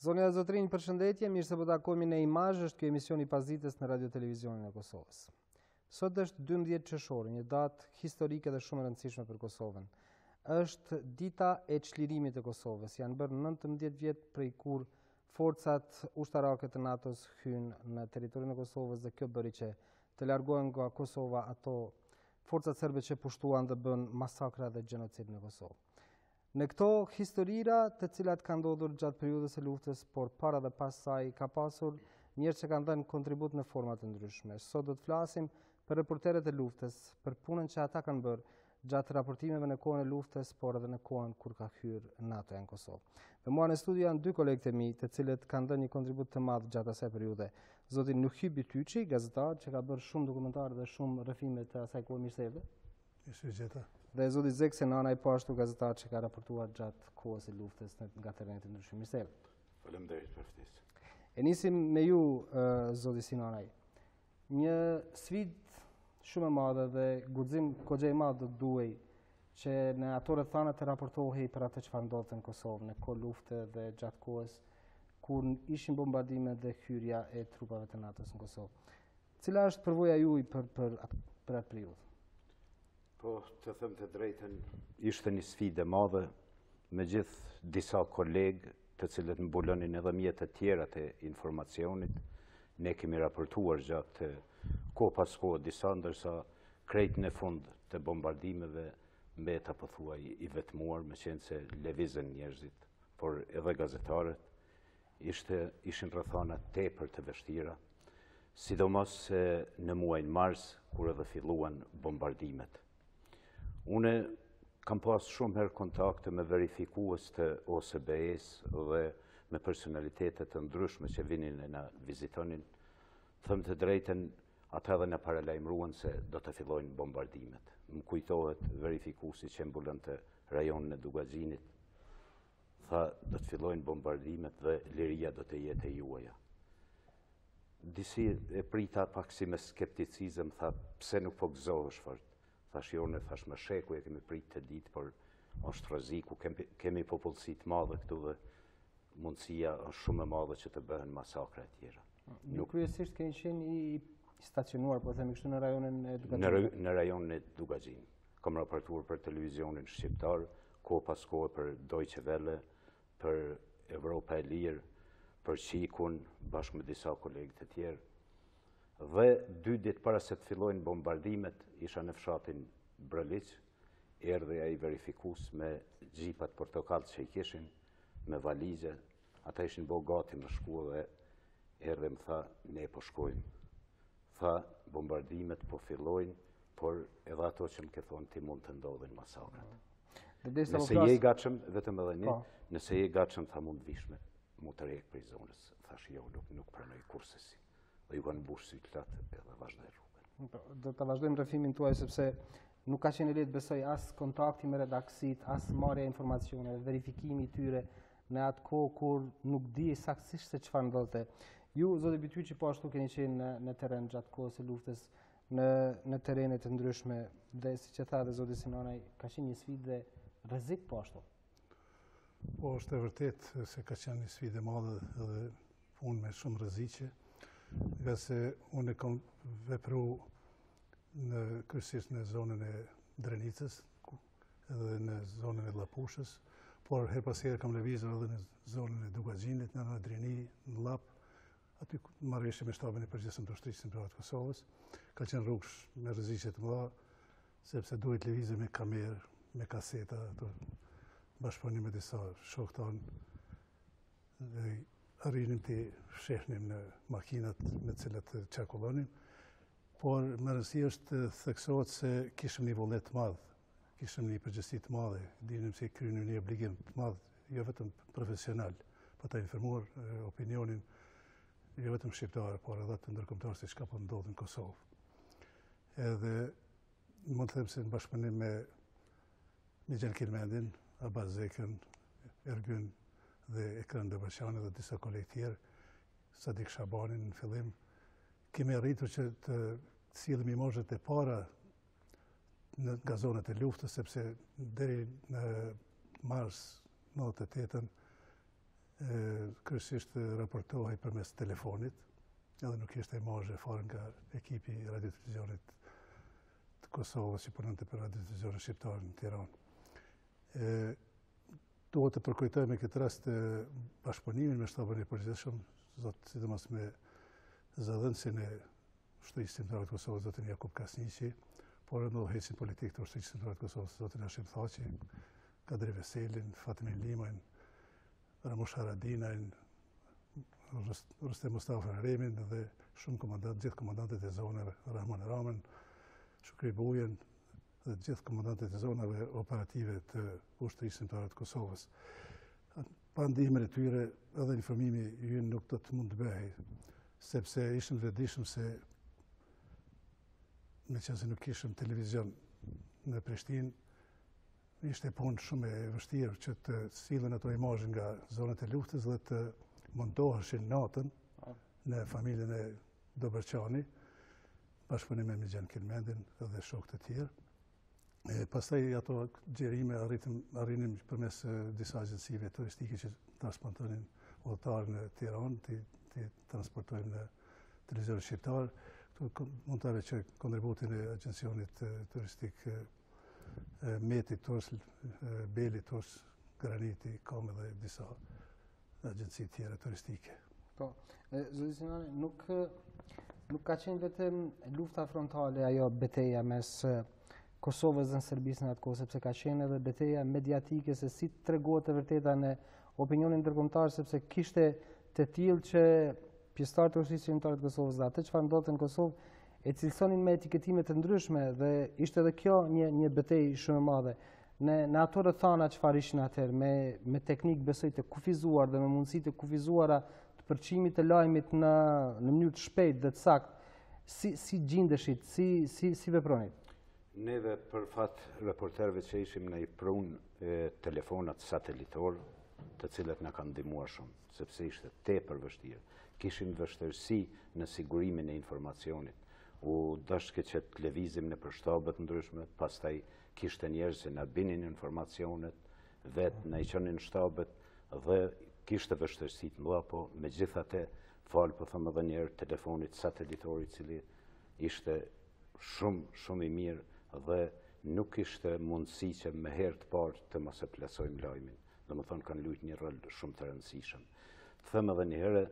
Zonja dhe zotrinj, përshëndetje, mirë se po takohemi në Imazhi, është kjo emisioni pas ditës në Radio Televizionin e Kosovës. Sot është 12 qershori, një datë historike dhe shumë e rëndësishme për Kosovën. Është dita e çlirimit të Kosovës. Janë bërë 19 vjet prej kur forcat ushtarake të NATO-s hynë në territorin e Kosovës dhe kjo bëri që të largohen nga Kosova ato forcat serbe që pushtuan dhe bën masakra dhe gjenocid në Kosovë. Në këto historira të cilat kanë ndodhur gjatë periudhës së luftës, por para dhe pas saj ka pasur njerëz që kanë dhënë kontribut në forma të ndryshme. Sot do të flasim për reporterët e luftës, për punën që ata kanë bërë gjatë raportimeve në kohën e luftës, por edhe në kohën kur ka hyrë NATO-ja në Kosovë. Me mua në studio janë dy kolegët e mi, të cilët kanë dhënë një kontribut të madh gjatë asaj periudhe. Zoti Nuhi Bytyçi, gazetar që ka bërë shumë dokumentarë dhe shumë rrëfime të asaj kohe, mirë se erdhe. Dhe zoti Zek Senanaj, po ashtu gazetar që ka raportuar gjatë kohës së luftës nga terrenet të ndryshëm. Mirë se erdhe. Faleminderit për ftesën. E nisim me ju, zoti Senanaj. Një sfidë shumë e madhe dhe guxim goxha i madh do të duhej që në ato rrethana të raportohej për atë çfarë ndodhte në Kosovë në kohë lufte dhe gjatë kohës kur ishin bombardimet dhe hyrja e trupave të NATO-s në Kosovë. Cila është përvoja juaj për atë periudhë? Po, të them të drejtën, ishte një sfidë e madhe me gjithë disa kolegë të cilët mbulonin edhe mjetet tjera të informacionit. Ne kemi raportuar gjatë kohë pas kohë disa, ndërsa krejt në fund të bombardimeve mbeta pothuaj i vetmuar, me qenë se lëvizën njerëzit, por edhe gazetarët ishin rrethana tepër të vështira, sidomos në muajin mars, kur edhe filluan bombardimet. Une kam pas shumë herë kontakte me verifikues të OSBE-s dhe me personalitetet të ndryshme që vinin e na vizitonin. Thëmë të drejten, ata dhe në paralajmruan se do të fillojnë bombardimet. Më kujtohet verifikuesi që mbulon të rajonin e Dugaxhinit, tha do të fillojnë bombardimet dhe Liria do të jetë e juaja. Disi e prita pak si me skepticizëm, tha pse nuk po gëzohesh fort. Thash jone, thash me sheku e kemi prit të ditë, por është rreziku, kemi popullsi të madhe këtu dhe mundësia është shumë e madhe që të bëhen masakra e tjera. Ju kryesisht keni qenë i stacionuar, po themi kështu në rajonin e Dugaxhinit? Në rajonin e Dugaxhinit. Kam raportuar për televizionin shqiptar, kohë pas kohë për Deutsche Welle, për Evropa e Lirë, për Qikun, bashkë me disa kolegë të tjerë. Dhe 2 ditë para se të fillojnë bombardimet, isha në fshatin Brëliq, erdhi ai verifikues me xhipat portokallë që i kishin, me valizhe, ata ishin bo gati më shku dhe erdhi më tha, ne po shkojmë. Tha, bombardimet po fillojnë, por edhe ato që më ke thonë ti mund të ndodhin masakrat. Nëse je i gatshëm, vetëm edhe ne, nëse je i gatshëm, tha mund vishme, mund të rejek prej zonës. Thash jo, nuk pranoj kursesi. Dhe ju kanë mbush sytlat edhe vazhdoj rrugën. Do të vazhdojmë rrëfimin tuaj sepse nuk ka qenë lehtë besoj as kontakti me redaksit, as marrja informacione, verifikimi i tyre në atë kohë kur nuk di saktësisht se çfarë ndodhte. Ju, zoti Bytyçi, po ashtu keni qenë në terren gjatë kohës së luftës, në terrene të ndryshme dhe siç e tha edhe zoti Sinanaj, ka qenë një sfidë dhe rrezik po ashtu. Po, është e vërtet se ka qenë një sfidë e madhe dhe punë me shumë rreziqe. Nga se unë kam vepru kryesisht në zonën e Drenicës edhe në zonën e Llapushës, por her pas here kam lëvizur edhe në zonën e Dugaxhinit, në Dreni, në Llap, aty marrëveshje me shtabin e përgjithshëm të ushtrisë së Kosovës. Ka qenë rrugë me rreziqe të mëdha, sepse duhet lëvizje me kamerë, me kaseta, bashkëpunim me disa shokë tanë, arrinim të shehnim në makinat me cilat të qarkullonim, por më rëndësi është theksohet se kishëm një vullnet të madh, kishëm një përgjegjësi të madhe, dinim se krynim një obligim të madh, jo vetëm profesional, për ta informuar opinionin, jo vetëm shqiptar, por edhe të ndërkombëtar se çka po ndodh në Kosovë. Edhe mund të them se në bashkëpunim me Migjen Kilmendin, Abbas Zekën, Ergyn dhe Ekran Debashani dhe disa kolegë tjerë, Sadik Shabanin në fillim, kemi arritur që të sillim imazhet e para nga zonat e luftës, sepse deri në mars 98-ën kryesisht raportohej përmes telefonit, edhe nuk ishte imazhe fare nga ekipi i radiotelevisionit të Kosovës që punonte për radiotelevizonin shqiptar në Tiranë. Duhet të përkujtojmë këtë rast bashkëpunimin me shtabin e përgjithshëm, sidomos me zëdhënësin e Ushtrisë Shqiptare të Kosovës, zotin Jakub Kasniqi, por edhe udhëheqësin politik të Ushtrisë Shqiptare të Kosovës, zotin Hashim Thaçi, Kadri Veselin, Fatimin Limajn, Ramush Haradinajn, Rustem Mustafa Remin dhe gjithë komandantet e zonave, Rahman Ramen, Shukri Bujen dhe gjithë komandantet e zonave operative të Ushtrisë Shqiptare të Kosovës. Pa ndihmën e tyre, edhe informimi ynë nuk do të mund të bëhej, sepse ishëm vetëdijshëm se me qenë se nuk kishëm televizion në Prishtinë, ishte punë shumë e vështirë që të sillen ato imazhe nga zonat e luftës dhe të montoheshin natën në familjen e Dobërçani, bashkëpunim me Migjen Kilmendin dhe shokë të tjerë. Pastaj ato gjerime arrinim përmes disa agjencive turistike që transportonin udhëtarë në Tiranë, të transportojmë në televizionin shqiptar. Këtu mund të që kontributin e agjencionit turistik Meti Tors, Beli Tors, Graniti, kam edhe disa agjenci tjere turistike. Po, zoti Sinani, nuk ka qenë vetëm lufta frontale ajo betejë mes Kosovës dhe Serbisë në atë kohë, sepse ka qenë edhe betejë mediatike se si tregohet e vërteta në opinionin ndërkombëtar, sepse kishte të tillë që pjesëtarët e Ushtrisë Shqiptare të Kosovës dhe atë çfarë ndodhte në Kosovë e cilësonin me etiketime të ndryshme dhe ishte edhe kjo një betejë shumë e madhe. Në ato rrethana çfarë ishin atëherë me teknikë besoj të kufizuar dhe me mundësi të kufizuara të përçimit të lajmit në mënyrë të shpejtë dhe të saktë, si gjindeshit, si vepronit? Neve për fat reporterëve që ishim në i prunë telefonat satelitor, të cilët na kanë ndihmuar shumë, sepse ishte tepër vështirë. Kishim vështirësi në sigurimin e informacionit. U dashke që të lëvizim në përshtabet ndryshme, pastaj kishte njerëz që na binin informacionet, vetë na i çonin shtabet dhe kishte vështirësi të mëdha, po megjithatë falë po them edhe një herë telefonit satelitor i cili ishte shumë i mirë dhe nuk ishte mundësi që me herë të parë të mos e plotësojmë lajmin. Domethënë kanë luajtur një rol shumë të rëndësishëm. Them edhe një herë,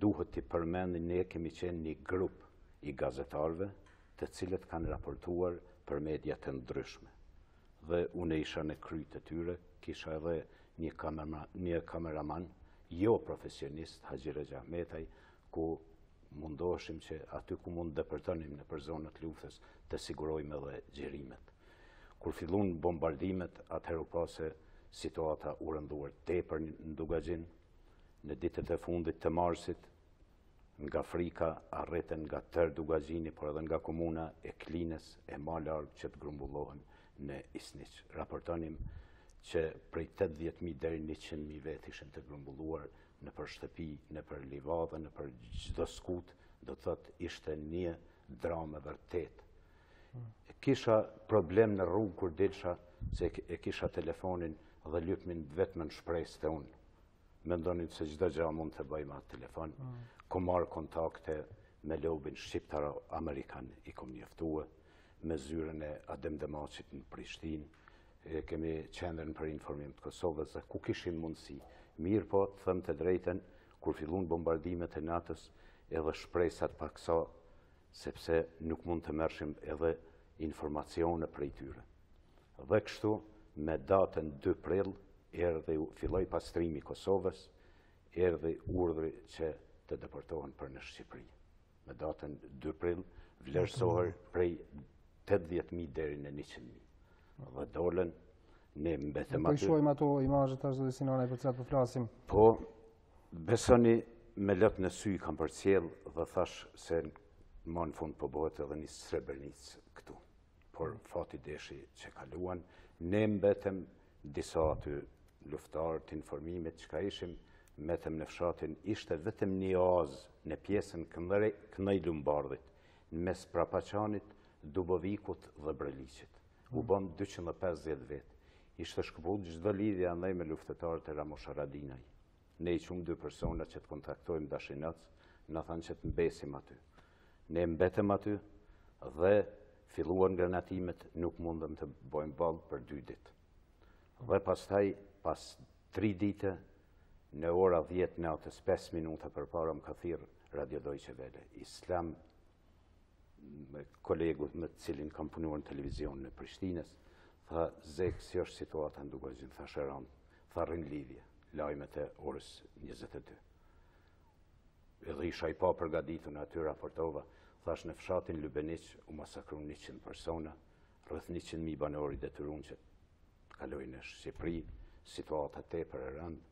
duhet të përmendim ne kemi qenë një grup i gazetarëve të cilët kanë raportuar për media të ndryshme. Dhe unë isha në kry të tyre, kisha edhe një kameraman, jo profesionist, Haxhi Rexha Ahmetaj, ku mundoheshim që aty ku mund depërtonim në për zonat luftës të sigurojmë edhe gjerimet. Kur fillun bombardimet, atëherë u pa se situata u rënduar tepër në Dugaxhin. Në ditët e fundit të marsit, nga Afrika arreten nga tërë Dugaxhini, por edhe nga komuna e Klinës e më larg që të grumbullohen në Isniq. Raportonim që prej 80.000 deri 100.000 vetë ishin të grumbulluar në për shtëpi, në për livadë, në për çdo skut, do të thotë ishte një dramë vërtet. Kisha problem në rrugë kur dilsha, se e kisha telefonin dhe lypmin vetëm në shpresë të unë. Mendonin se çdo gjë mund të bëjmë atë telefon. Kom marrë kontakte me lobin shqiptaro-amerikan, i kom njoftuar, me zyrën e Adem Demaçit në Prishtinë, kemi qendrën për informim të Kosovës dhe ku kishim mundësi. Mirë po, të them të drejten, kur fillun bombardimet e natës, edhe shpresat paksa, sepse nuk mund të merrshim edhe informacione prej tyre. Dhe kështu, me datën 2 prill, filloi pastrimi i Kosovës, erdhi urdhri që të deportohen për në Shqipëri. Me datën 2 prill, vlerësoher prej 80.000 deri në 100.000. Dhe dolën, ne mbetëm aty. Po i shohim ato imazhet tash zoti Sinani për çfarë po flasim. Po, besoni me lëp në sy kam përcjell dhe thash se më në fund po bëhet edhe një Srebrenicë këtu. Por fati deshi që kaluan, Ne mbetëm disa aty luftarë të informimit që ka ishim, mbetëm në fshatin, ishte vetëm një oazë në pjesën këndej Lumbardhit, në mes Prapaçanit, Dubovikut dhe Breliqit. U bën 250 vetë. Ishte shkëput çdo lidhje andaj me luftëtarët e Ramush Haradinaj. Ne i qumë 2 persona që të kontaktojmë dashinac, në thanë që të mbesim aty. Ne mbetëm aty dhe filluan granatimet, nuk mundëm të bojmë ballë për 2 ditë. Dhe pastaj, pas 3 dite, në ora 10 natës, 5 minuta përpara më ka thirrë Radio Deutsche Welle. Islam, me kolegut me të cilin kam punuar në televizion në Prishtinës, tha, Zek, si është situata në Dugazin, tha Shëran, tha rrin lidhje, lajmet e orës 22. Edhe isha i pa përgatitur në aty raportova, thash në fshatin Lubeniq u masakruan 100 persona, rreth 100.000 banori detyruan që të kalojnë në Shqipëri, situata tepër e rëndë,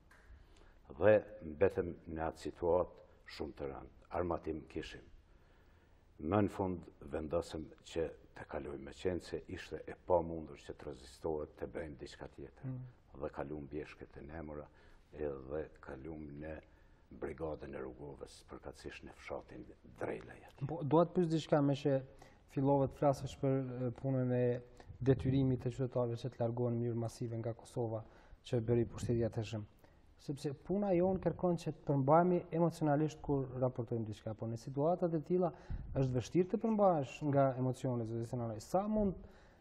dhe mbetëm në atë situatë shumë të rëndë. Armatim kishim. Më në fund vendosëm që të kalojmë, me qenë se ishte e pa mundur që të rezistohet të bëjmë diçka tjetër. Dhe kalum bjeshket e nemura, edhe kalum në brigadën e Rrugovës, përkatësisht në fshatin Drejlaja. Po, do të pyes diçka me që fillove të flasësh për punën e detyrimit të qytetarëve që të largohen në mënyrë masive nga Kosova, që bëri pushtetja të shëm. Sepse puna jonë kërkon që të përmbahemi emocionalisht kur raportojmë diçka, por në situatat e tilla është vështirë të përmbahesh nga emocionet, zoti Senalaj.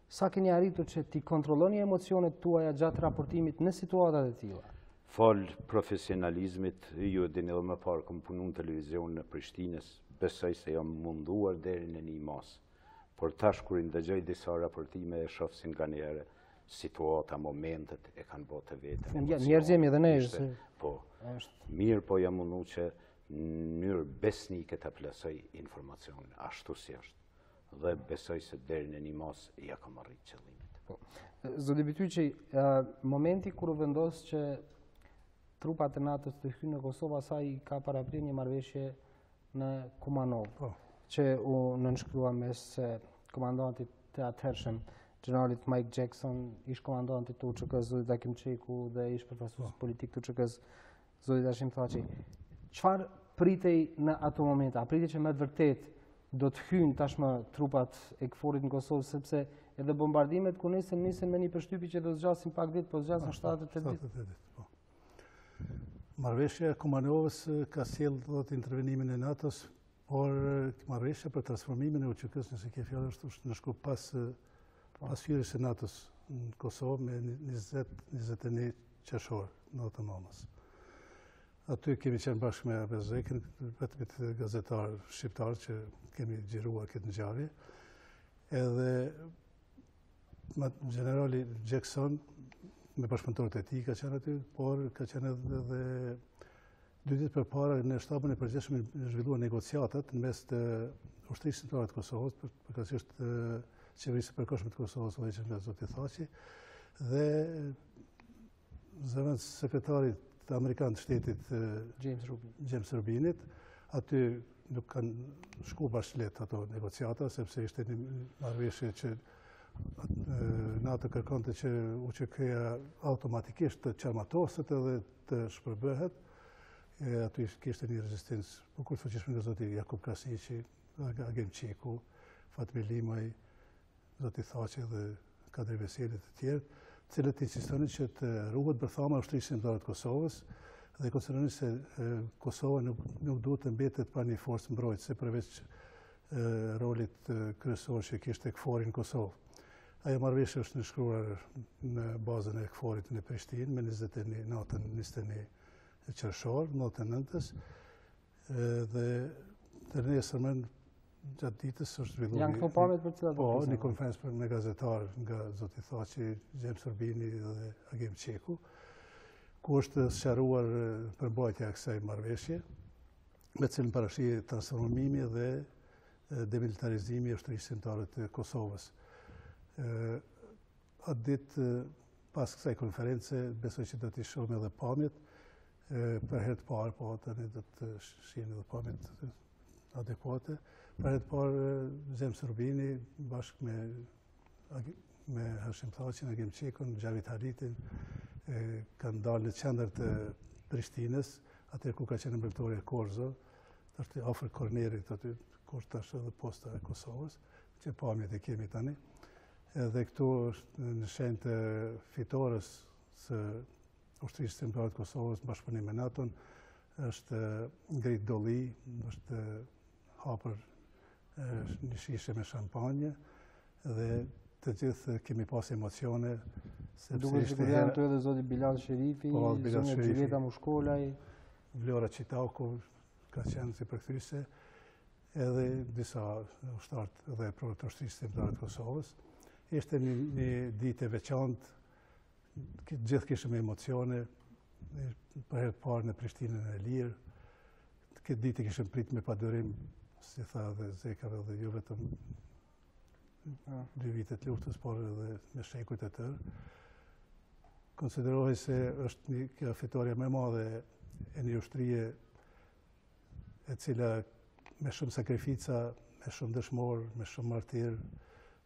Sa keni arritur që ti kontrolloni emocionet tuaja gjatë raportimit në situatat e tilla? Fal profesionalizmit, ju e dini edhe më parë, kam punu në televizion në Prishtinës, besoj se jam munduar deri në një mas. Por tash kur i ndëgjoj disa raportime e shoh si nganjëherë situata, momentet e kanë bërë të vetë. Njerëz jemi edhe ne. Po, mirë, po jam mundu që në mënyrë besnike të plasoj informacion, ashtu si është. Dhe besoj se deri në një mas ja kam arrit qëllimit. Zoti Bytyqi, momenti kur u vendos që trupat e NATO-s të hyjnë në Kosovë, asaj ka paraprirë një marrëveshje në Kumanov, që u nënshkrua mes komandantit të atëhershëm, generalit Mike Jackson, ish komandantit të UÇK-s, zoti Dakim Çeku, dhe ish përfaqësues politik të UÇK-s, zoti Hashim Thaçi. Çfarë pritej në ato momente? A pritej që me të vërtet do të hyjnë tashmë trupat e KFOR-it në Kosovë, sepse edhe bombardimet ku nisën me një përshtypje që do të zgjasin pak ditë, po zgjasin 7-8 ditë. Marrëveshja e Kumanovës ka sjellë thotë intervenimin e NATO-s, por marrëveshja për transformimin e UÇK-s, nëse ke fjalë, është në shkup pas hyrjes së NATO-s në Kosovë me 21 qershor në autonomës. Aty kemi qenë bashkë me Abezekin, vetëmit gazetar shqiptar që kemi xhiruar këtë ngjarje. Edhe generali Jackson me bashkëpunëtorët e tij ka qenë aty, por ka qenë edhe 2 ditë përpara në shtabin e përgjithshëm zhvilluan negociatat në mes të ushtrisë shqiptare të Kosovës, përkatësisht qeverisë së përkohshme të Kosovës, udhëhequr nga zoti Thaçi, dhe zëvendës sekretarit amerikan të shtetit James Rubinit. Aty nuk kanë shku bashkëlet ato negociata, sepse ishte një marrëveshje që NATO kërkonte që UÇK-ja automatikisht të qarmatoset edhe të shpërbëhet. Aty kishte një rezistencë bukur të fuqishme nga zoti Jakub Krasiqi, Agim Çeku, Fatmir Limaj, zoti Thaçi dhe Kadri Veseli të tjerë, cilët insistonin që të ruhet bërthama ushtrisë shqiptare të Kosovës dhe konsideronin se Kosova nuk duhet të mbetet pa një forcë mbrojtëse përveç rolit kryesor që kishte KFOR-i në Kosovë. Ajo marrëveshje është nënshkruar në bazën e KFOR-it në Prishtinë me 21 qershor, notën 9-s, dhe të nesërmen gjatë ditës është zhvilluar. Janë këto pamjet për cilat po, një konferencë me gazetar nga zoti Thaçi, James Urbini dhe Agim Çeku, ku është sqaruar përmbajtja e kësaj marrëveshje, me cilën parashihet transformimi dhe demilitarizimi i ushtrisë shqiptare të Kosovës. Atë ditë pas kësaj konference, besoj që do t'i shohim edhe pamjet, për herë të parë, po tani do të shihen edhe pamjet adekuate. Për herë të parë James Urbini bashkë me me Hashim Thaqin, Agim Qekun, Gjavit Haritin, kanë dalë në qendër të Prishtinës, atër ku ka qenë mbretëria Korzo, është afër Kornerit, aty kur tash edhe posta e Kosovës, që pamjet e kemi tani. Edhe këtu është në shenjë të fitores së ushtrisë shqiptare të Kosovës në bashkëpunim me NATO-n, është ngrit dolli, është hapur një shishe me shampanje dhe të gjithë kemi pas emocione. Duke që janë të edhe zoti Bilal Sherifi, zonja Gjileta Mushkolaj, Vlora Qitauku ka qenë si përkthyese, edhe disa ushtarë dhe provët të ushtrisë shqiptare të Kosovës. Ishte një ditë e veçantë, gjithë kishëm emocione, për herë parë në Prishtinën e Lirë. Këtë ditë kishëm prit me padurim, si tha dhe zekave dhe jo vetëm 2 vitet luftës, por edhe me shekujt e tërë. Konsiderohej se është një fitoria më e madhe e një ushtrie e cila me shumë sakrifica, me shumë dëshmor, me shumë martir,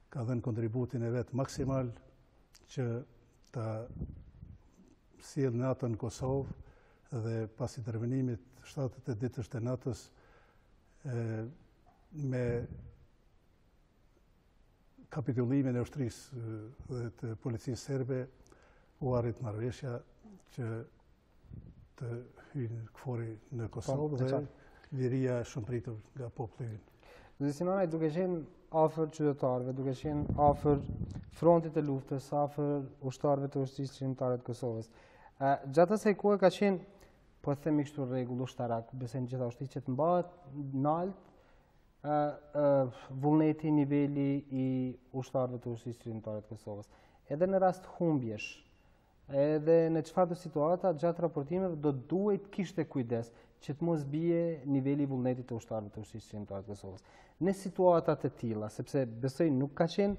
ka dhenë kontributin e vetë maksimal që ta sjellë NATO në Kosovë dhe pas intervenimit 7 ditësh të NATO-s me kapitullimin e ushtrisë dhe të policisë serbe u arrit marrëveshja që të hyjnë KFOR-i në Kosovë dhe Liria shumë pritur nga populli. Dhe Sinanaj, duke qenë afër qytetarëve, duke qenë afër frontit të luftës, afër ushtarëve të ushtrisë shqiptare të Kosovës, gjatë asaj kohe ka qenë, po themi kështu rregull ushtarak, besoj në gjitha ushtrisë që të mbahet nalt vullneti, niveli i ushtarëve të ushtrisë shqiptare të Kosovës. Edhe në rast humbjesh, edhe në çfarëdo situata gjatë raportimeve do duhet kishte kujdes që të mos bie niveli i vullnetit të ushtarëve të ushtrisë shqiptare të Kosovës. Në situata të tilla, sepse besoj nuk ka qenë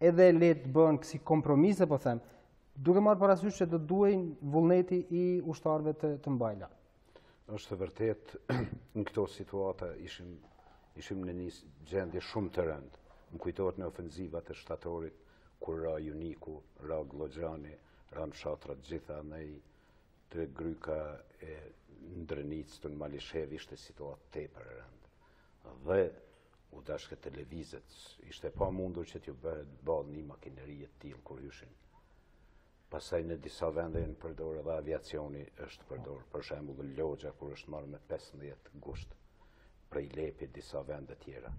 edhe le të bën si kompromise, po them, duke marrë parasysh që do duhej vullneti i ushtarëve të mbajla. Është vërtet në këto situata ishim në një gjendje shumë të rëndë. Më kujtohet në ofenzivat e shtatorit kur ra Juniku, ra Glogxhani, ran fshatrat gjitha ndaj të Gryka e Ndrënicë të në Malishev, ishte situatë tepër e rëndë. Dhe u dashke televizet, ishte pa mundur që t'ju bëhet ballë një makineri e tillë kur hyshin. Pastaj në disa vende në përdor edhe aviacioni është përdor, për shembull në Logja kur është marrë me 15 gusht prej Lepi disa vende tjera.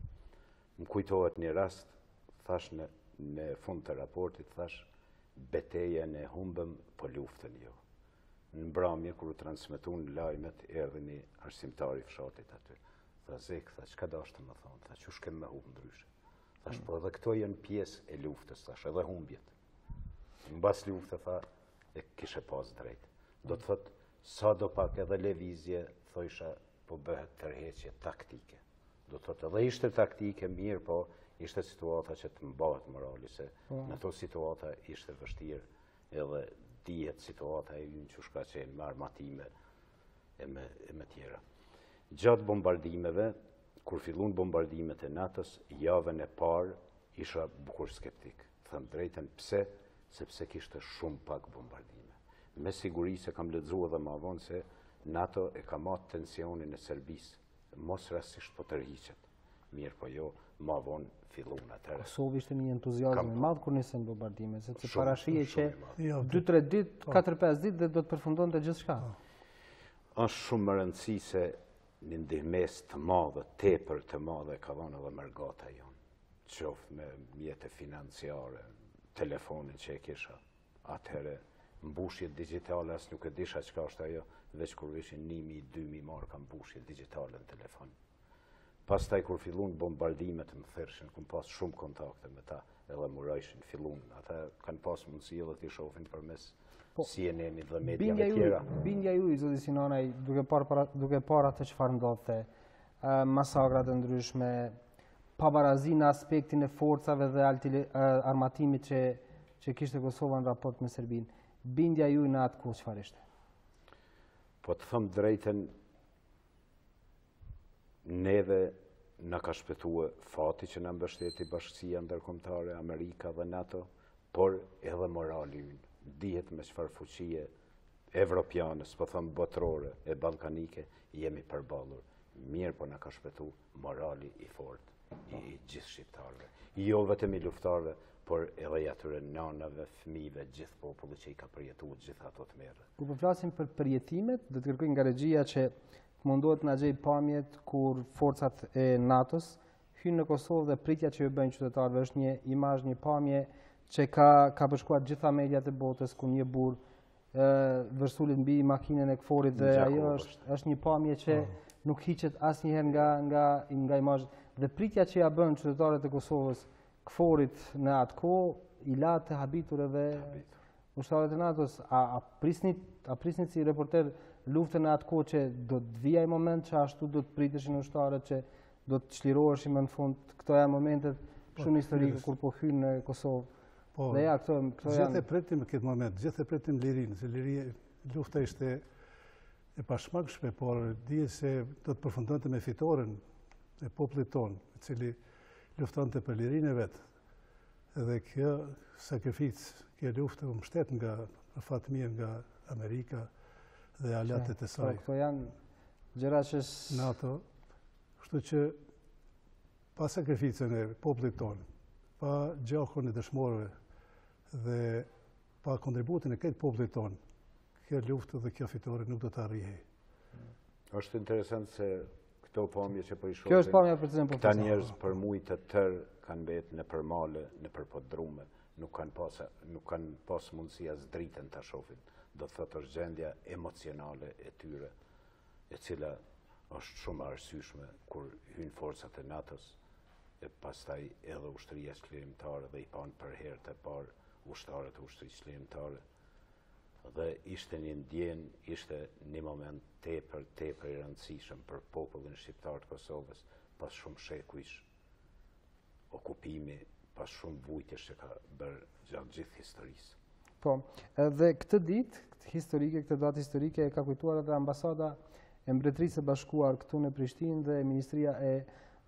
Më kujtohet një rast, thash në fund të raportit, thash beteja në humbëm, po luftën jo. Në mbrëmje, kur u transmetun lajmet, erdhi një arsimtar i fshatit aty. Tha Zek, tha, çka dash të më thonë? Tha, çu shkem me humb ndryshe? Thash, po edhe këto janë pjesë e luftës, thash, edhe humbjet. Mbas lufte, tha, e kishe pas drejt. Do të thot, sa do pak edhe lëvizje, thojsha, po bëhet tërheqje taktike. Do të thot, edhe ishte taktike mirë, po ishte situata që të mbahet morali, se në to situata ishte vështirë, edhe dihet situata e ynë që shka qenë me armatime e me tjera. Gjatë bombardimeve, kur fillun bombardimet e NATO-s, javën e parë isha bukur skeptik. Thëmë drejten pse, sepse kishte shumë pak bombardime. Me siguri se kam lexuar edhe ma vonë se NATO e ka marrë tensionin e Serbisë, mos rastisht po tërhiqet. Mirë po jo, ma vonë fillun atëherë. Kosovë ishte një entuziazm i madh kur nisën bombardimet, sepse parashije që 2-3 ditë, 4-5 ditë dhe do të përfundonte gjithçka. Është shumë më rëndësi se një ndihmes të madhe, tepër të madhe ka dhënë edhe Mergata jonë. Qoftë me mjete financiare, telefonin që e kisha. Atëherë mbushjet digjitale as nuk e disha çka është ajo, veç kur ishin 1000-2000 marka mbushje digjitale në telefon. Pastaj kur fillun bombardimet më thërshin, kum pas shumë kontakte me ta, edhe murajshin, fillun. Ata kanë pas mundësi edhe t'i shohin përmes CNN-it dhe mediave tjera. Bindja ju, zoti Sinanaj, duke parë atë çfarë ndodhte, masakrat e ndryshme, pabarazi në aspektin e forcave dhe armatimit që kishte Kosova në raport me Serbinë, bindja ju në atë kohë çfarë ishte? Po të them drejtën, neve na ka shpëtuar fati që na mbështeti Bashkësia Ndërkombëtare, Amerika dhe NATO, por edhe morali ynë. Dihet me çfarë fuqie evropianës, po thëmë botërore e balkanike, jemi përballur. Mirë po na ka shpëtu morali i fortë i gjithë shqiptarëve. Jo vetëm i luftarëve, por edhe i atyre nanave, fëmijëve, gjithë popullit që i ka përjetuar gjithë ato tmerre. Kur po flasim për përjetimet, do të kërkoj nga regjia që mundohet na gjej pamjet kur forcat e NATO-s hynë në Kosovë dhe pritja që ju bëjnë qytetarëve është një imazh, një pamje që ka përshkruar gjitha mediat e botës ku një burr vërsulit mbi makinën e këforit dhe ajo është një pamje që nuk hiqet asnjëherë nga imazhi. Dhe pritja që ja bën qytetarët e Kosovës këforit në atë kohë i la të habiturve ushtarët e NATO-s. A prisnit si reporter luftën në atë kohë që do të vijë ai moment që ashtu do të priteshin ushtarët që do të çliroheshin më në fund? Këto janë momentet shumë historike kur po hynë në Kosovë. Dhe ja, këto janë. Gjithë e pretim këtë moment, gjithë e pretim Lirinë, se Liria lufta ishte e pashmangshme, por dihet se do të përfundonte me fitoren e popullit tonë, i cili luftante për lirinë e vetë. Edhe kjo sakrificë, kjo luftë u mbështet nga fatmia nga Amerika dhe aleatet e saj. Këto janë gjëra që NATO, kështu që pa sakrificën e popullit tonë, pa gjakun e dëshmorëve dhe pa kontributin e këtë popullit tonë, kjo luftë dhe kjo fitore nuk do të arrihej. Është interesant se këto pamje që po i shohim. Kjo është pamja për shembull. Këta njerëz për mujtë të tërë kanë mbetë në përmale, në përpodrume, nuk kanë pas mundësi as dritën ta shohin. Do të thotë është gjendja emocionale e tyre, e cila është shumë arsyeshme kur hynë forcat e NATO-s, e pastaj edhe ushtria çlirimtare dhe i pan për herë të parë ushtarët e ushtrisë çlirimtare. Dhe ishte një ndjen, ishte një moment tepër i rëndësishëm për popullin shqiptar të Kosovës, pas shumë shekujsh okupimi, pas shumë vujtjesh që ka bërë gjatë gjithë historisë. Po, edhe këtë ditë, këtë datë historike e ka kujtuar edhe ambasada e Mbretërisë së Bashkuar këtu në Prishtinë dhe Ministria e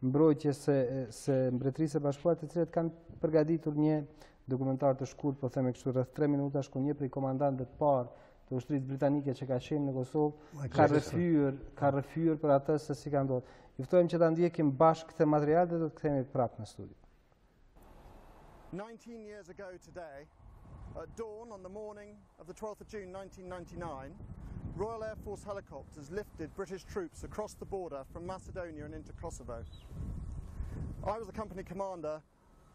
Mbrojtjes së Mbretërisë së Bashkuar, të cilët kanë përgatitur një dokumentar të shkurt, po themi kështu rreth 3 minuta, ku një prej komandantëve të parë të ushtrisë britanike që ka qenë në Kosovë ka rrëfyer për atë se si ka ndodhur. Ju ftojmë që ta ndjekim bashkë këtë material dhe do të kthehemi prapë në studio. 19 years ago today, at dawn on the morning of the 12th of June 1999, Royal Air Force helicopters lifted British troops across the border from Macedonia and into Kosovo. I was the company commander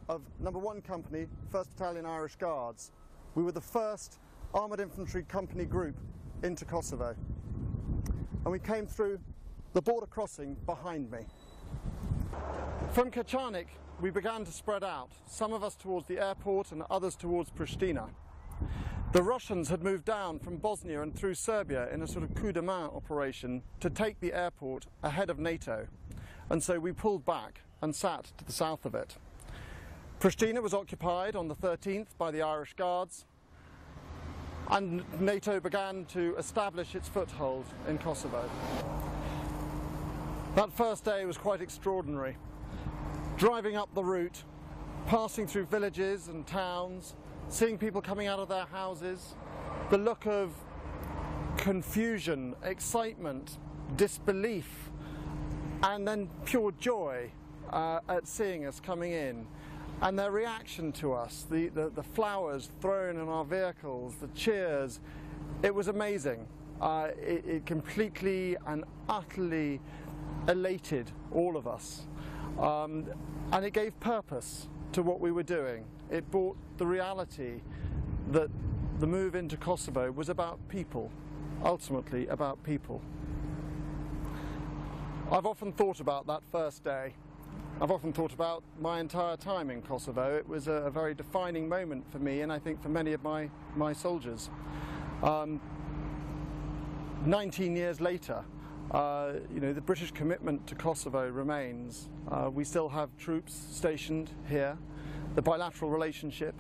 of number 1 company, 1st Battalion Irish Guards. We were the first armoured infantry company group into Kosovo. And we came through the border crossing behind me. From Kaçanik, we began to spread out, some of us towards the airport and others towards Pristina. The Russians had moved down from Bosnia and through Serbia in a sort of coup de main operation to take the airport ahead of NATO. And so we pulled back and sat to the south of it. Pristina was occupied on the 13th by the Irish Guards, and NATO began to establish its foothold in Kosovo. That first day was quite extraordinary. Driving up the route, passing through villages and towns, seeing people coming out of their houses, the look of confusion, excitement, disbelief, and then pure joy at seeing us coming in. And their reaction to us, the flowers thrown in our vehicles, the cheers, it was amazing. It completely and utterly elated all of us. And it gave purpose to what we were doing. It brought the reality that the move into Kosovo was about people, ultimately about people. I've often thought about that first day. I've often thought about my entire time in Kosovo. It was a very defining moment for me, and I think for many of my soldiers. 19 years later, the British commitment to Kosovo remains. We still have troops stationed here. The bilateral relationship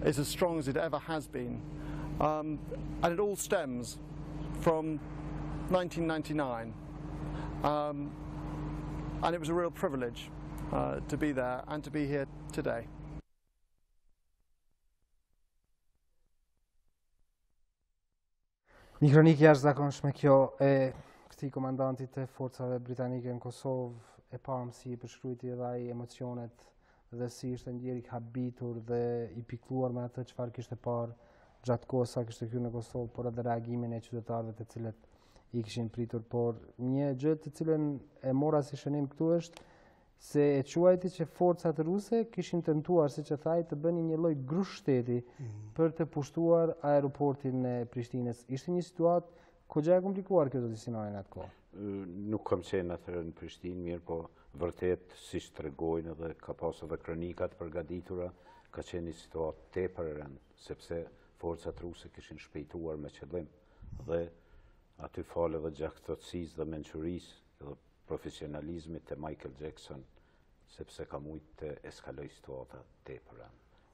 is as strong as it ever has been. And it all stems from 1999. And it was a real privilege to be there and to be here today. Një kronikë jashtëzakonshme kjo e këtij komandantit të forcave britanike në Kosovë, e pam si i përshkruajti edhe ai emocionet dhe si ishte ndjeri i habitur dhe i pikëlluar me atë çfarë kishte parë gjatë kohës sa kishte hyrë në Kosovë, por edhe reagimin e qytetarëve të cilët i kishin pritur. Por një gjë të cilën e mora si shënim këtu është se e quajti që forcat ruse kishin tentuar, siç e thaj, të bënin një lloj grushteti për të pushtuar aeroportin e Prishtinës. Ishte një situatë kogja e komplikuar kjo, zoti Sinaj, në atë kohë. Nuk kam qenë atëherë në Prishtinë, mirë, po vërtet, siç tregojnë edhe ka pasur edhe kronikat përgatitura, ka qenë një situatë tepër e rëndë, sepse forcat ruse kishin shpejtuar me qëllim dhe aty falë edhe gjaktësisë dhe mençurisë dhe profesionalizmit të Michael Jackson, sepse ka mujtë të eskaloj situata tepër e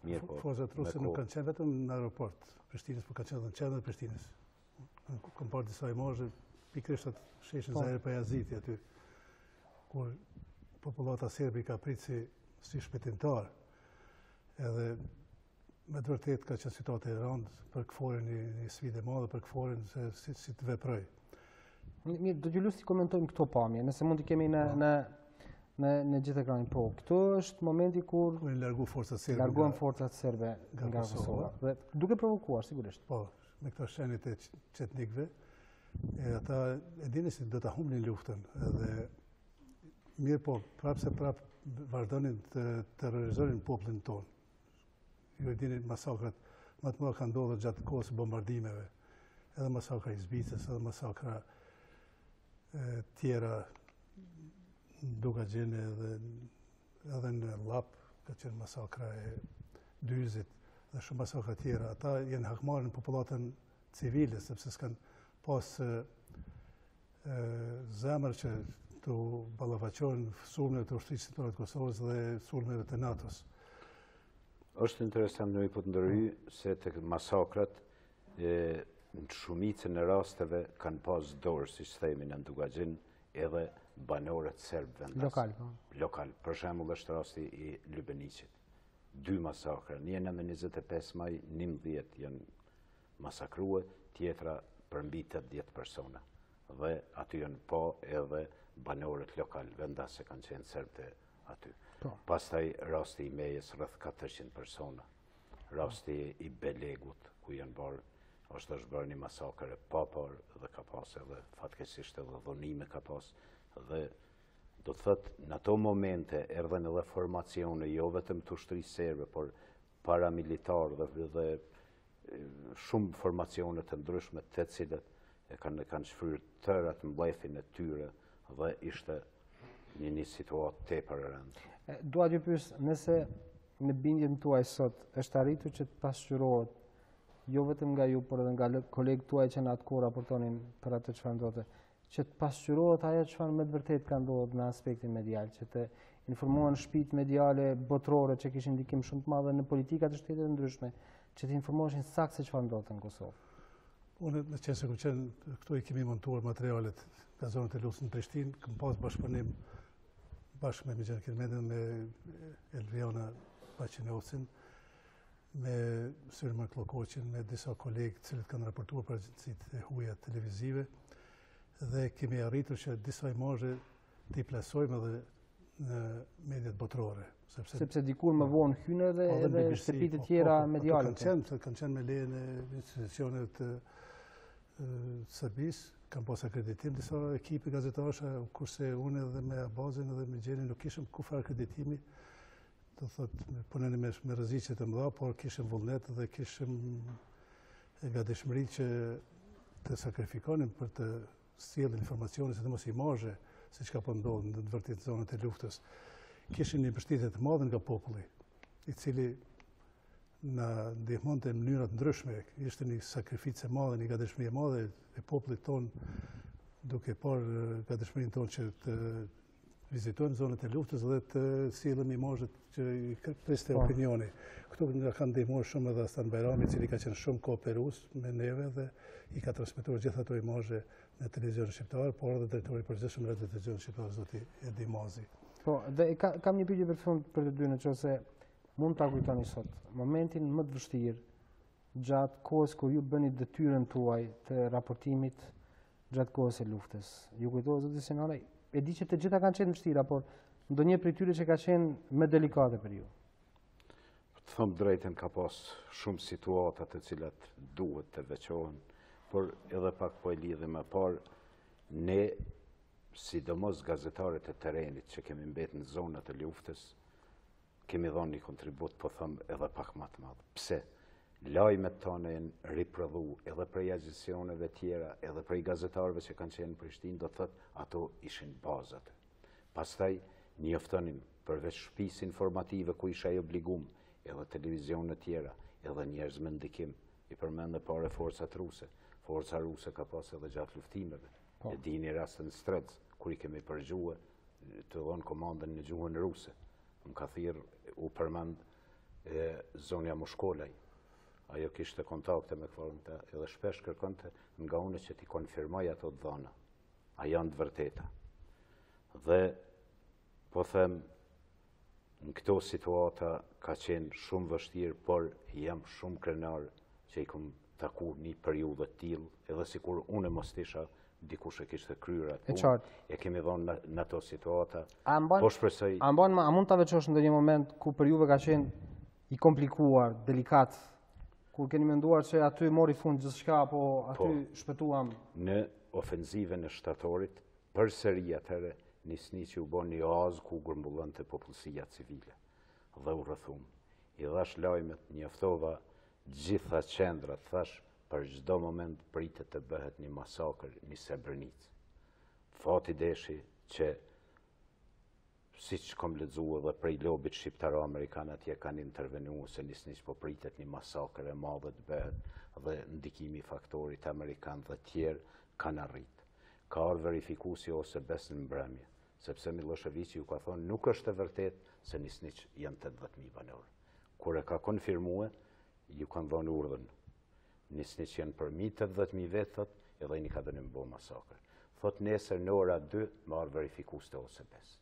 rëndë. Forcat ruse nuk kanë qenë vetëm në aeroport Prishtinës, por kanë qenë në qendër të Prishtinës. Kam parë disa imazhe pikërisht atë sheshin Zahir Pajaziti aty, kur popullata serbe ka pritë si shpëtimtar, edhe me të vërtetë ka qenë situatë e rëndë për këforin një sfidë e madhe, për këforin se si të veproj. Mirë, do t'ju lutem të komentojmë këto pamje, nëse mund t'i kemi në gjithë ekranin. Po, këto është momenti kur larguan forcat serbe nga Kosova, dhe duke provokuar sigurisht. Po, me këto shenjat e çetnikëve, ata e dinin se do ta humbnin luftën, edhe mirë po, prapë vazhdonin të terrorizonin popullin tonë. Ju e dini masakrat më të mëdha kanë ndodhur gjatë kohës së bombardimeve, edhe masakra i Zbicës, edhe masakra tjera në Dugagjin edhe në Lap, ka qenë masakra e Dyzit dhe shumë masakra tjera. Ata janë hakmarrë në popullatën civile, sepse s'kan pas zemër që të ballafaqojnë sulmeve të ushtrisë të Kosovës dhe sulmeve të NATO-s. Është interesant në i po të ndërhy se të masakrat në shumicën e rasteve kanë pas dorë, si që themi në Dugagjin, edhe banorët serbë vendas. Lokal. Për shembull është rasti i Lubenicit. 2 masakra, një në 25 maj, 11 janë masakruar, tjetra për mbi 80 persona. Dhe aty janë po edhe banorët lokal, vendas se kanë qenë serbë aty. Pastaj rasti i Mejës rreth 400 persona. Rasti i Belegut, ku janë është bërë një masakër e papar dhe ka pas edhe fatkeqësisht edhe dhunime ka pas, dhe do të thotë në ato momente erdhen edhe formacione jo vetëm të ushtrisë serbe, por paramilitar dhe shumë formacione të ndryshme, të cilët kanë shfryrë tërë atë mbledhjen e tyre dhe ishte një situatë tepër e rëndë. Dua t'ju pyes, nëse në bindjen tuaj sot është arritur që të pasqyrohet jo vetëm nga ju, por edhe nga kolegët tuaj që në atë kohë raportonin për atë çfarë ndodhte, që të pasqyrohet ajo çfarë me të vërtetë ka ndodhur në aspektin medial, që të informohen shtëpitë mediale botërore që kishin ndikim shumë të madh në politikat e shtetit të ndryshme, që të informoheshin saktë se çfarë ndodhte në Kosovë. Unë në qenë se ku qenë këtu i kemi montuar materialet nga zonët e luftës në Prishtinë, kam pas bashkëpunim bashkë me Migjen Kirmedën, me Elviana Paqinovcin, me Syrma Klokoqin, me disa kolegë cilët kanë raportuar për agjencitë e huaja televizive, dhe kemi arritur që disa imazhe t'i plasojmë edhe në mediat botërore. Sepse dikur më vonë hynë edhe shtëpitë të tjera mediale. Kanë qenë me lejen e institucioneve të Serbisë, kanë pas akreditim disa ekipe gazetarësh, kurse unë edhe me Abazin edhe me Gjenin nuk kishim kufar akreditimi. Do thotë punoni me rreziqe të mëdha, por kishim vullnet dhe kishim gatishmëri që të sakrifikonin për të sjellë informacione, sidomos imazhe, siç ka po ndodhur në të vërtetë zonat e luftës. Kishin një mbështetje të madhe nga populli, i cili na ndihmonte në mënyra të ndryshme. Ishte një sakrificë e madhe, një gatishmëri e madhe e popullit tonë, duke parë gatishmërinë tonë që të vizitojmë zonat e luftës dhe të sjellëm imazhet që i priste opinioni. Këtu nga kanë ndihmuar shumë edhe Aslan Bajrami, i cili ka qenë shumë kooperues me neve dhe i ka transmetuar gjithë ato imazhe në televizionin shqiptar, por edhe drejtori i përgjithshëm në televizionin shqiptar, zoti Imazhi. Po, dhe kam një pyetje për fund për të dy, nëse mund ta kujtoni sot momentin më të vështirë gjatë kohës kur ju bëni detyrën tuaj të raportimit gjatë kohës e luftës. Ju kujtohet zoti Sinane, e di që të gjitha kanë qenë vështira, por ndonjë prej tyre që ka qenë më delikate për ju. Të them drejtën, ka pas shumë situata të cilat duhet të veçohen, por edhe pak po e lidhe më parë, ne, sidomos gazetarët e terrenit që kemi mbetë në zonat e luftës, kemi dhënë një kontribut, po them, edhe pak më të madh. Pse? Lajmet tona janë riprodhu edhe prej agjencioneve tjera, edhe prej gazetarëve që kanë qenë në Prishtinë, do thotë ato ishin bazat. Pastaj njoftonim përveç shtëpisë informative ku isha i obliguar, edhe televizionet tjera, edhe njerëz me ndikim, i përmendë pare forcat ruse. Forca ruse ka pas edhe gjatë luftimeve. E dini rastën në Strec, kur i kemi përgjue të dhonë komandën në gjuhën ruse. Më ka thirë, u përmend zonja Mushkolaj. Ajo kishte kontakte me këfarën edhe shpesh kërkonte nga une që ti konfirmoj ato të dhona. A janë të vërteta. Dhe, po them, në këto situata ka qenë shumë vështirë, por jam shumë krenar që i kom taku një periudhë të tillë, edhe sikur unë mos isha dikush e kishte kryer atë. E kemi dhënë në ato situata. Po shpresoj. A mund ta veçosh ndonjë moment ku për juve ka qenë i komplikuar, delikat, kur keni menduar se aty mori fund gjithçka, apo aty shpëtuam? Në ofenzivën e shtatorit, përsëri atëherë nisni që u bën një oazë ku grumbullonte popullsia civile. Dhe u rrethum. I dhash lajmet, njoftova gjitha qendrat, thash, për çdo moment pritet të bëhet një masakër, një Srebrenicë. Fati deshi që, siç kam lexuar edhe prej lobit shqiptaro-amerikan atje kanë intervenuar se nisni që po pritet një masakër e madhe të bëhet, dhe ndikimi i faktorit amerikan dhe tjerë kanë arrit. Ka ardhur verifikuesi ose besën mbrëmje, sepse Miloševići ju ka thonë nuk është e vërtet se Nisniq janë 80.000 banorë. Kur e ka konfirmue, ju kanë dhënë urdhën. Nisniq janë përmi 80.000 vetët, edhe i një ka dënë mbo masakër. Thot nesër në ora 2 marë verifikues të ose besë.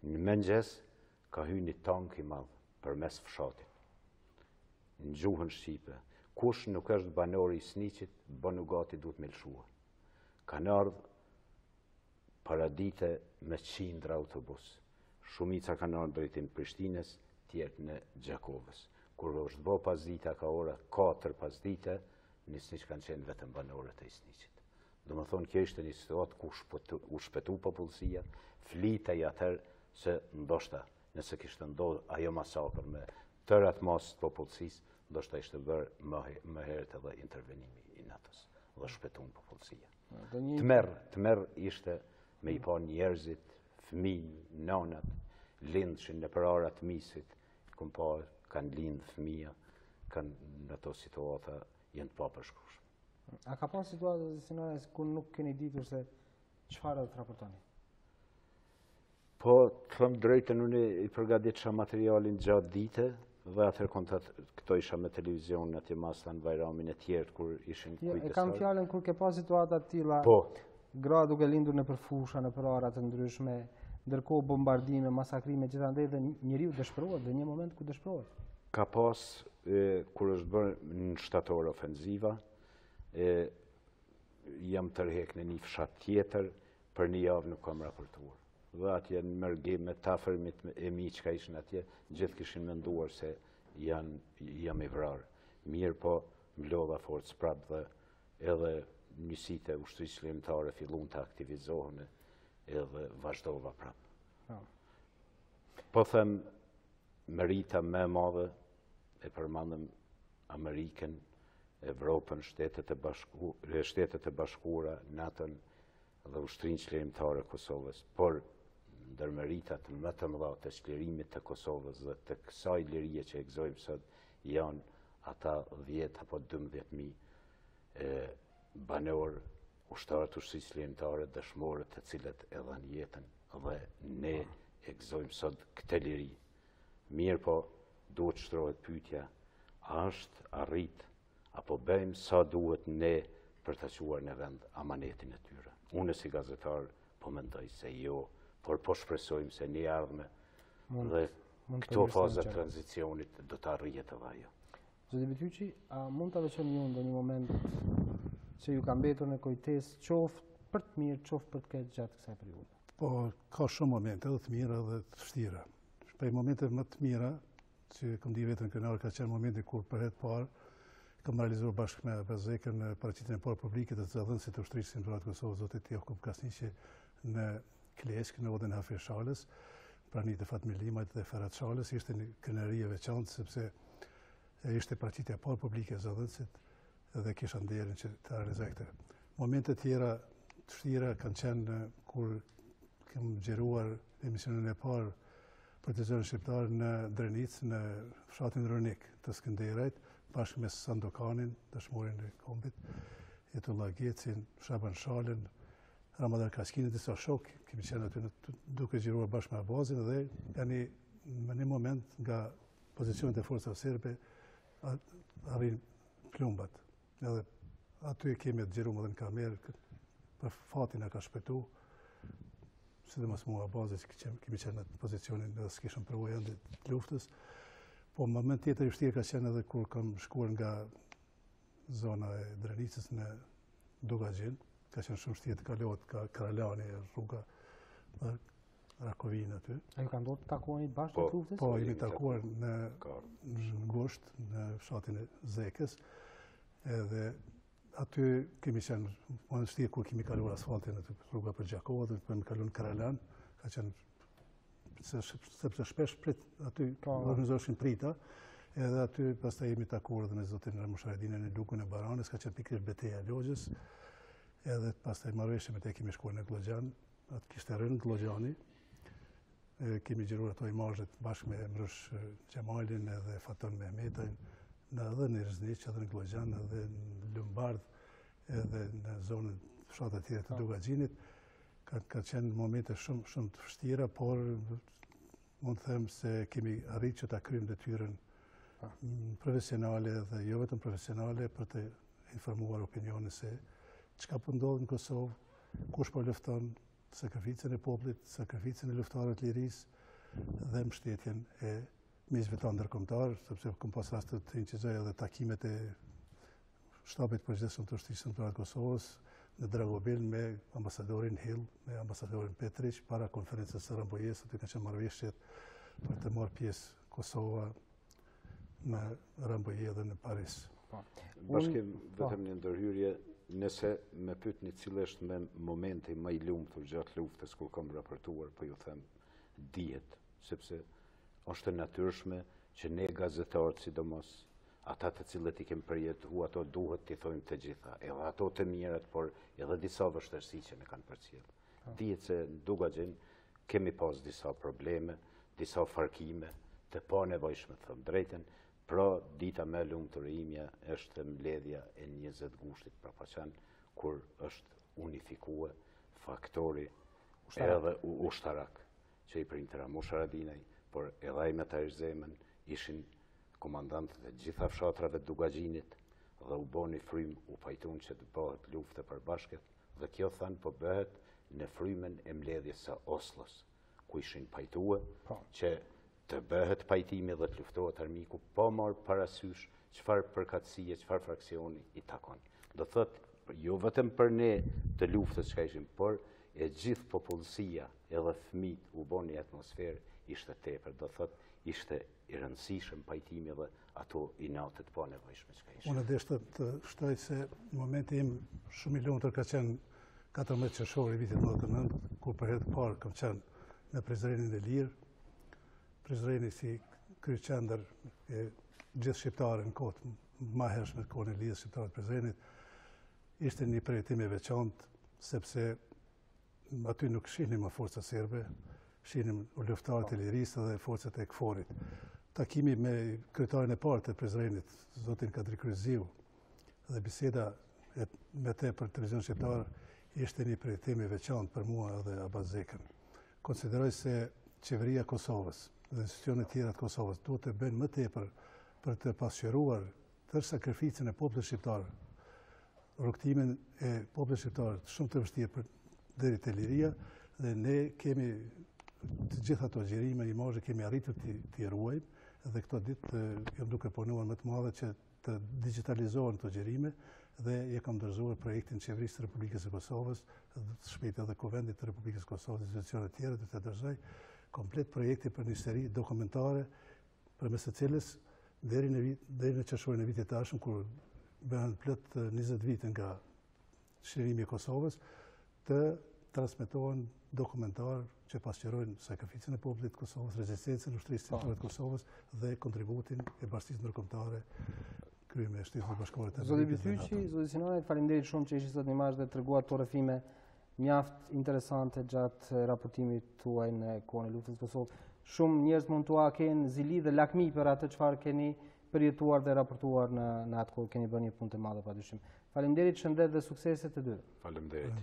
Në mëngjes ka hyrë një tank i madh përmes fshatit. Në gjuhën shqipe, kush nuk është banor i Sniqit, bënu gati duhet me lëshua. Kanë ardhur paradite me qindra autobus. Shumica kanë ardhur drejtim Prishtinës, tjerë në Gjakovës. Kur është bo pas dita ka ora 4 pas dite, Nisniq kanë qenë vetëm banorët e Sniqit. Do më thonë, kjo ishte një situatë ku u shpëtu popullsia, flitej atëherë se ndoshta, nëse kishte ndodhur ajo masakër me tërat masë të popullsisë, ndoshta ishte bërë më herët edhe intervenimi i NATO-s dhe shpëtun popullsia. Të merr ishte me i pa njerëzit, fëmijë, nanat, lindshin në përarat misit, kom pa kanë lindë fëmija, kanë në ato situata jenë të papërshkrueshme. A ka pas situata sinore ku nuk keni ditur se çfarë do të raportoni? Po, të them drejtën, unë i përgatitësha materialin gjatë dite, dhe atëherë këto isha me televizion atje Maslan, Bajramin e tjerë kur ishin kujtësar. E kam fjalën kur ke pas situata të tilla. Po. Gra duke lindur në përfusha, në përara të ndryshme, ndërkohë bombardime, masakrime, gjithandej dhe njeriu dëshpërohet, dhe një moment ku dëshpërohet. Ka pas, kur është bërë në shtatore ofenziva, jam tërhek në një fshat tjetër, për një javë nuk kam raportuar. Dhe atje në mërgime, tafërmit e mi që ka ishën atje, gjithë kishin menduar se jam i vrarë. Mirë po, mlodha forcë prapë dhe edhe njësite ushtrisë lëmtare fillun të aktivizohen edhe vazhdova prapë. Po them, merita me madhe e përmandëm Amerikën, Evropën, shtetet e bashkuara, NATO-n dhe ushtrinë çlirimtare Kosovës, por ndër meritat më të mëdha të çlirimit të Kosovës dhe të kësaj lirie që e gëzojmë sot janë ata 10 apo 12.000 banor, ushtarët ushtrisë lirëtare, dëshmorët të cilët e dhanë jetën, dhe ne e gëzojmë sot këtë liri. Mirë po, duhet shtrohet pyetja, a është arrit, apo bëjmë sa duhet ne për të quar në vend amanetin e tyre. Unë si gazetar po mendoj se jo, por po shpresojmë se një ardhme dhe këto fazat tranzicionit do të arrijet edhe ajo. Zoti Betyqi, a mund të veçoni ju në një moment që ju ka mbetur në kujtesë qoftë për të mirë, qoftë për të keq gjatë kësaj periudhe? Po, ka shumë momente, edhe të mira dhe të vështira. Prej momente më të mira, që kam di vetën krenar, ka qenë momenti kur për herë të parë kam realizuar bashkë me Bazekën në paraqitjen e parë publike të zëdhënësit të ushtrisë së Kosovës, zotit Jakub Kasniqi, në Klesk, në odën Hafir Shalës, prani të Fatmir Limajt dhe Ferhat Shalës. Ishte një krenarie veçantë, sepse ishte paraqitja e parë publike e zëdhënësit dhe kisha nderin që të realizoj këtë. Momente tjera të vështira kanë qenë kur kem gjeruar emisionin e parë për televizorin shqiptar në Drenicë, në fshatin Ronik të Skënderajt, bashkë me Sandokanin, dëshmorin e kombit, Jetullah Gecin, Shaban Shalën, Ramadan Kaskinin, disa shok, kemi qenë aty duke gjiruar bashkë me Abazin dhe janë në një moment nga pozicionet e forcave serbe arrin plumbat. Edhe aty kemi të gjiruar edhe në kamerë, për fatin e ka shpëtu, sidomos mua Abazit që kemi qenë në pozicionin dhe s'kishëm përvojë ende të luftës. Po moment tjetër i vështirë ka qenë edhe kur kam shkuar nga zona e Drenicës në Dugagjin, ka qenë shumë vështirë të kalohet ka Karalani, rruga Rakovina aty. A ju ka ndodhur të takoheni bashkë të luftës? Po, jemi takuar në ngusht, në fshatin e Zekës, edhe aty kemi qenë më në shtirë kur kemi kaluar asfaltin aty rruga për Gjakova, dhe kemi kaluar në Karalan, ka qenë sepse shpesh aty organizoheshin prita, edhe aty pastaj jemi takuar edhe me zotin Ramusharedinën e Lukun e Baranës, ka qenë pikërisht betejë e Logjës, edhe pastaj marrëveshje me te kemi shkuar në Glogjan, atë kishte rënë Glogjani, kemi gjeruar ato imazhet bashkë me Mrush Gjemalin edhe Faton Mehmetajn, edhe në Rizniq, edhe në Glogjan, edhe në Lumbardh, edhe në zonën fshatet tjera të Dugagjinit. Ka qenë momente shumë të vështira, por mund të them se kemi arritur që ta kryejmë detyrën profesionale dhe jo vetëm profesionale për të informuar opinionin se çka po ndodh në Kosovë, kush po lufton, sakrificën e popullit, sakrificën e luftarëve të lirisë dhe mbështetjen e miqve tanë ndërkombëtar, sepse kam pas rast të iniciozoj edhe takimet e shtabit përgjithshëm të ushtrisë së Kosovës në Dragobil me ambasadorin Hill, me ambasadorin Petrić, para konferencës së Rambojes, aty ka qenë marrëveshjet për të marrë pjesë Kosova në Ramboje dhe në Paris. Bashkim vetëm një ndërhyrje, nëse me pyetni cili është me momenti më i lumtur gjatë luftës kur kam raportuar, po ju them dihet, sepse është e natyrshme që ne gazetarët sidomos ata të cilët i kemi përjetuar ato duhet t'i thojmë të gjitha, edhe ato të mirat, por edhe disa vështirësi që ne kanë përcjell. Dihet se në Dugagjin kemi pas disa probleme, disa farkime të panevojshme, të them drejtën, pra dita më e lumtur e imja është mbledhja e 20 gushtit prapaqan, kur është unifikuar faktori edhe ushtarak, që i printe Ramush Haradinaj, por edhe ai me Tash Zemën ishin komandantët e gjitha fshatrave të Dugagjinit dhe u boni frym, u pajtuan që të bëhet luftë e përbashkët, dhe kjo thanë po bëhet në frymën e mbledhjes së Oslos, ku ishin pajtuar që të bëhet pajtimi dhe të luftohet armiku, po marrë parasysh çfarë përkatësie, çfarë fraksioni i takon. Do thotë jo vetëm për ne të luftës që ishim, por e gjithë popullsia edhe fëmijët u boni atmosferë ishte tepër, do thotë ishte i rëndësishëm pajtimi dhe ato inatet pa nevojshme që ka ishte. Unë deshte të shtoj se momenti im shumë i lumtur ka qenë 14 qershor i vitit 99, kur për herë të parë kam qenë në prizrenin e Lirë, prizreni si kryeqendër e gjithë shqiptarë në kohët më hershme të kohën e lidhjes shqiptare të prizrenit, ishte një përjetim i veçantë, sepse aty nuk shihnim më forca serbe, shihnim luftarët e lirisë dhe forcat e KFOR-it. Takimi me kryetarin e parë të Prizrenit, zotin Kadri Kryziu, dhe biseda me te për televizion shqiptar ishte një përjetim i veçantë për mua dhe Abazekën. Konsideroj se qeveria Kosovës dhe institucionet tjera të Kosovës duhet të bëjnë më tepër për të pasqyruar tërë sakrificën e popullit shqiptar, rrugtimin e popullit shqiptar shumë të vështirë deri te Liria, dhe ne kemi të gjitha ato gjerime, imazhe kemi arritur t'i ruajmë dhe këto ditë jam duke punuar më të madhe që të digitalizohen këto gjerime dhe je kam dorëzuar projektin Qeverisë të Republikës së Kosovës, shpejt edhe Kuvendit të Republikës së Kosovës, institucionet tjera do të dorëzoj komplet projekti për një seri dokumentare përmes së cilës deri në qershorin e vitit të ardhshëm kur bëhen plot 20 vite nga çlirimi i Kosovës, të transmetohen dokumentar që pasqyrojnë sakrificën e popullit të Kosovës, rezistencën e ushtrisë të Kosovës dhe kontributin e bashkisë ndërkombëtare kryer me Shtetet Bashkuara të Zoti Bytyqi, zoti Sinani, faleminderit shumë që ishit sot në imazh dhe treguat këto rrëfime mjaft interesante gjatë raportimit tuaj në kohën e luftës së Kosovës. Shumë njerëz mund t'ua kenë zili dhe lakmi për atë çfarë keni përjetuar dhe raportuar në atë kohë. Keni bërë një punë të madhe padyshim. Faleminderit, shëndet dhe suksese të dyve. Faleminderit.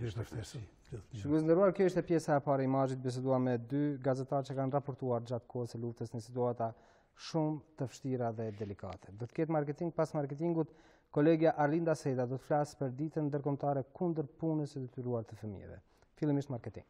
Shikues nderuar, kjo ishte pjesa e parë e imazhit. Biseduam me dy gazetarë që kanë raportuar gjatë kohës së luftës në situata shumë të vështira dhe delikate. Do të ketë marketing pas marketingut. Kolegja Arlinda Seda do të flasë për ditën ndërkombëtare kundër punës së detyruar të fëmijëve. Fillimisht marketing.